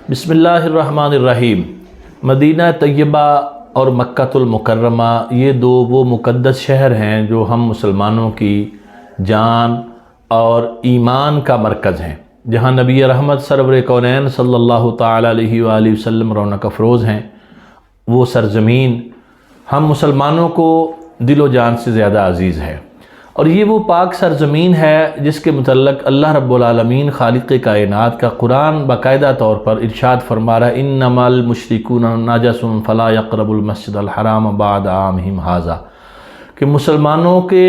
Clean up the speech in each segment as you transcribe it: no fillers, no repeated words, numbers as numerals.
بسم اللہ الرحمن الرحیم۔ مدینہ طیبہ اور مکۃ المکرمہ یہ دو وہ مقدس شہر ہیں جو ہم مسلمانوں کی جان اور ایمان کا مرکز ہیں، جہاں نبی رحمت سرور کونین صلی اللہ تعالیٰ علیہ وآلہ وسلم رونق افروز ہیں۔ وہ سرزمین ہم مسلمانوں کو دل و جان سے زیادہ عزیز ہے، اور یہ وہ پاک سرزمین ہے جس کے متعلق اللہ رب العالمین خالق کائنات کا قرآن باقاعدہ طور پر ارشاد فرما رہا ہے، انما المشرکون نجس فلا یقربوا المسجد الحرام بعد عامہم ھذا، کہ مسلمانوں کے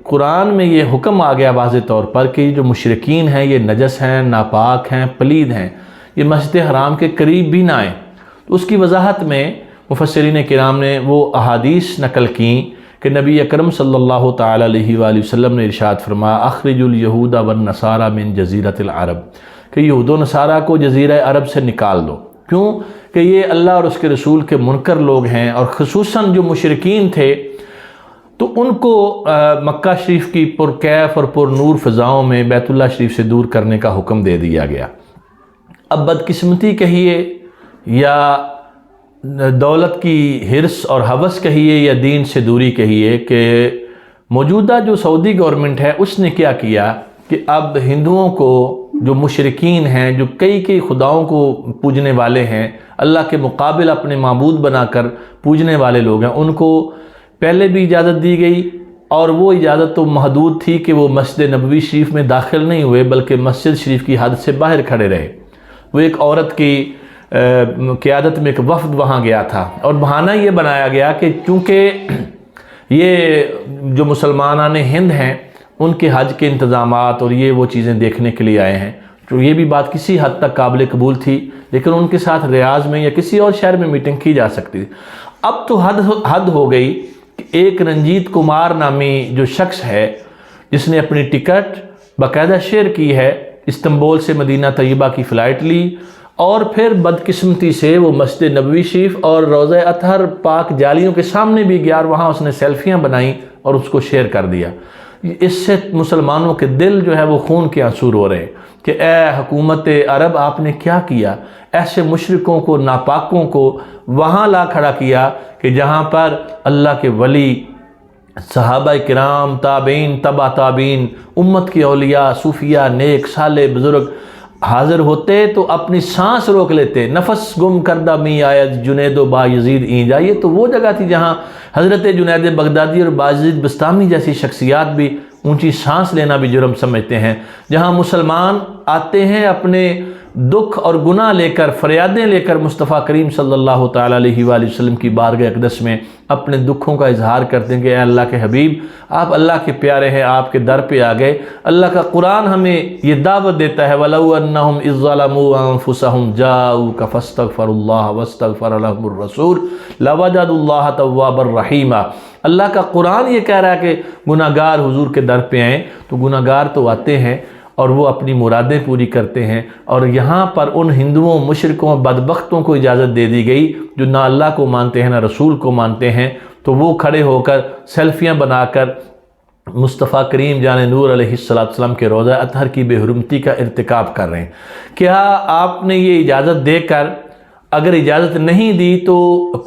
قرآن میں یہ حکم آ گیا واضح طور پر کہ جو مشرکین ہیں یہ نجس ہیں، ناپاک ہیں، پلید ہیں، یہ مسجد حرام کے قریب بھی نہ آئیں۔ تو اس کی وضاحت میں مفسرین کرام نے وہ احادیث نقل کیں کہ نبی اکرم صلی اللہ تعالیٰ علیہ وآلہ وسلم نے ارشاد فرمایا، اخرج الیہود والنصارى من جزیرۃ العرب، کہ یہود و نصارہ کو جزیرہ عرب سے نکال دو۔ کیوں کہ یہ اللہ اور اس کے رسول کے منکر لوگ ہیں، اور خصوصاً جو مشرکین تھے تو ان کو مکہ شریف کی پرکیف اور پر نور فضاؤں میں بیت اللہ شریف سے دور کرنے کا حکم دے دیا گیا۔ اب بدقسمتی کہیے یا دولت کی حرص اور ہوس کہیے یا دین سے دوری کہیے، کہ موجودہ جو سعودی گورنمنٹ ہے اس نے کیا کیا کہ اب ہندوؤں کو، جو مشرکین ہیں، جو کئی خداؤں کو پوجنے والے ہیں، اللہ کے مقابل اپنے معبود بنا کر پوجنے والے لوگ ہیں، ان کو پہلے بھی اجازت دی گئی، اور وہ اجازت تو محدود تھی کہ وہ مسجد نبوی شریف میں داخل نہیں ہوئے بلکہ مسجد شریف کی حد سے باہر کھڑے رہے۔ وہ ایک عورت کی قیادت میں ایک وفد وہاں گیا تھا، اور بہانہ یہ بنایا گیا کہ چونکہ یہ جو مسلمانان ہند ہیں ان کے حج کے انتظامات اور یہ وہ چیزیں دیکھنے کے لیے آئے ہیں، تو یہ بھی بات کسی حد تک قابل قبول تھی، لیکن ان کے ساتھ ریاض میں یا کسی اور شہر میں میٹنگ کی جا سکتی تھی۔ اب تو حد ہو گئی کہ ایک رنجیت کمار نامی جو شخص ہے جس نے اپنی ٹکٹ باقاعدہ شیئر کی ہے، استنبول سے مدینہ طیبہ کی فلائٹ لی، اور پھر بدقسمتی سے وہ مسجد نبوی شریف اور روضہ اطہر پاک جالیوں کے سامنے بھی گیا، اور وہاں اس نے سیلفیاں بنائیں اور اس کو شیئر کر دیا۔ اس سے مسلمانوں کے دل جو ہے وہ خون کے آنسو رو رہے ہیں کہ اے حکومت عرب، آپ نے کیا کیا؟ ایسے مشرکوں کو، ناپاکوں کو وہاں لا کھڑا کیا کہ جہاں پر اللہ کے ولی، صحابہ کرام، تابعین، تبع تابعین، امت کے اولیاء، صوفیاء، نیک صالح بزرگ حاضر ہوتے تو اپنی سانس روک لیتے۔ نفس گم کردہ می آیت جنید و بایزید اینجا، یہ تو وہ جگہ تھی جہاں حضرت جنید بغدادی اور بایزید بستامی جیسی شخصیات بھی اونچی سانس لینا بھی جرم سمجھتے ہیں، جہاں مسلمان آتے ہیں اپنے دکھ اور گناہ لے کر، فریادیں لے کر مصطفیٰ کریم صلی اللہ تعالیٰ علیہ وآلہ وسلم کی بارگاہ اقدس میں اپنے دکھوں کا اظہار کرتے ہیں کہ اے اللہ کے حبیب، آپ اللہ کے پیارے ہیں، آپ کے در پہ آ گئے۔ اللہ کا قرآن ہمیں یہ دعوت دیتا ہے، وَلَوْ أَنَّهُمْ إِذ ظَّلَمُوا أَنفُسَهُمْ جَاءُوكَ فَاسْتَغْفَرُوا اللَّهَ وَاسْتَغْفَرَ لَهُمُ الرَّسُولُ لَوَجَدُوا اللَّهَ تَوَّابًا رَحِيمًا۔ اللہ کا قرآن یہ کہہ رہا ہے کہ گناہ گار حضور کے در پہ آئیں، تو گناہ گار تو آتے ہیں اور وہ اپنی مرادیں پوری کرتے ہیں، اور یہاں پر ان ہندوؤں، مشرکوں، بدبختوں کو اجازت دے دی گئی جو نہ اللہ کو مانتے ہیں نہ رسول کو مانتے ہیں، تو وہ کھڑے ہو کر سیلفیاں بنا کر مصطفیٰ کریم جان نور علیہ السلام کے روضہ اطہر کی بے حرمتی کا ارتکاب کر رہے ہیں۔ کیا آپ نے یہ اجازت دے کر، اگر اجازت نہیں دی تو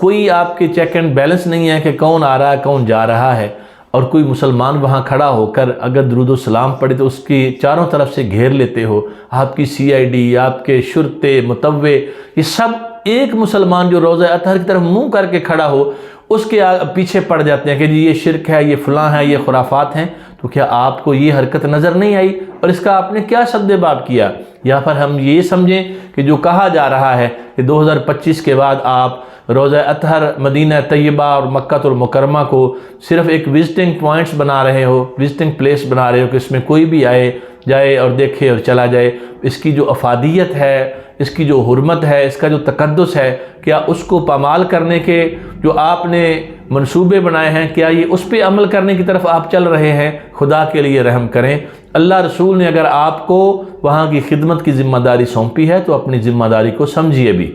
کوئی آپ کے چیک اینڈ بیلنس نہیں ہے کہ کون آ رہا ہے کون جا رہا ہے، اور کوئی مسلمان وہاں کھڑا ہو کر اگر درود و سلام پڑھے تو اس کی چاروں طرف سے گھیر لیتے ہو؟ آپ کی سی آئی ڈی، آپ کے شرطے، متوع، یہ سب ایک مسلمان جو روضہ اطہر کی طرف منہ کر کے کھڑا ہو اس کے پیچھے پڑ جاتے ہیں کہ جی یہ شرک ہے، یہ فلاں ہے، یہ خرافات ہیں۔ تو کیا آپ کو یہ حرکت نظر نہیں آئی، اور اس کا آپ نے کیا سد باب کیا؟ یا پھر ہم یہ سمجھیں کہ جو کہا جا رہا ہے کہ 2025 کے بعد آپ روضہ اطہر، مدینہ طیبہ اور مکۃ المکرمہ کو صرف ایک وزٹنگ پوائنٹس بنا رہے ہو، وزٹنگ پلیس بنا رہے ہو کہ اس میں کوئی بھی آئے جائے اور دیکھے اور چلا جائے، اس کی جو افادیت ہے، اس کی جو حرمت ہے، اس کا جو تقدس ہے، کیا اس کو پامال کرنے کے جو آپ نے منصوبے بنائے ہیں، کیا یہ اس پہ عمل کرنے کی طرف آپ چل رہے ہیں؟ خدا کے لیے رحم کریں۔ اللہ رسول نے اگر آپ کو وہاں کی خدمت کی ذمہ داری سونپی ہے تو اپنی ذمہ داری کو سمجھیے بھی۔